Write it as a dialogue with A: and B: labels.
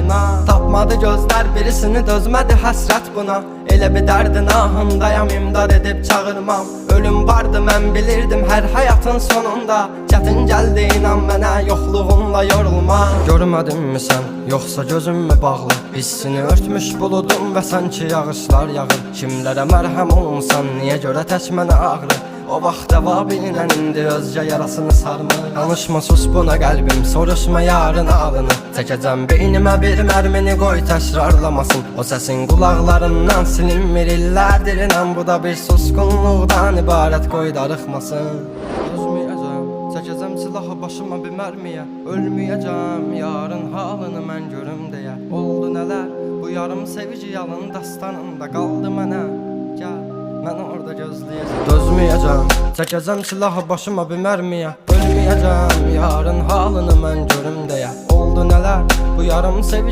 A: yollarına. Tapmadı gözler birisini, dözmədi həsrət buna. Elə bir dərdin ahındayam, imdad edib çağırmam. Ölüm vardı mən bilirdim hər həyatın sonunda. Çətin gəldi inan mənə, yoxluğunla yorulma. Görmədinmi sən, yoxsa gözüm mü bağlı? Hissini örtmüş buludum və sanki yağışlar yağır. Kimlərə mərhəm olunsan, niyə görə tək mənə ağrı? O vaxt cavabinlə indi özcə yarasını sarmır. Danışma sus buna qəlbim, soruşma yarın alını. Çəkəcəm beynimə bir mərmini, qoy təkrarlamasın. O səsin qulaqlarından silinmir illərdir inan. Bu da bir susqunluqdan ibarət, qoy darıxmasın. Özməyəcəm, çəkəcəm silahı başıma bir mərmiyə. Ölməyəcəm, yarın halını mən görüm deyə. Oldu nələr, bu yarım sevici yalın dastanında qaldı mənə. Gəl, mən orada gözləyəcəm. Dözməyəcəm, çəkəcəm silahı başıma bir mərmiyə. Ölməyəcəm, yarın halını mən görüm deyə. Oldu nələr, bu yarım sevici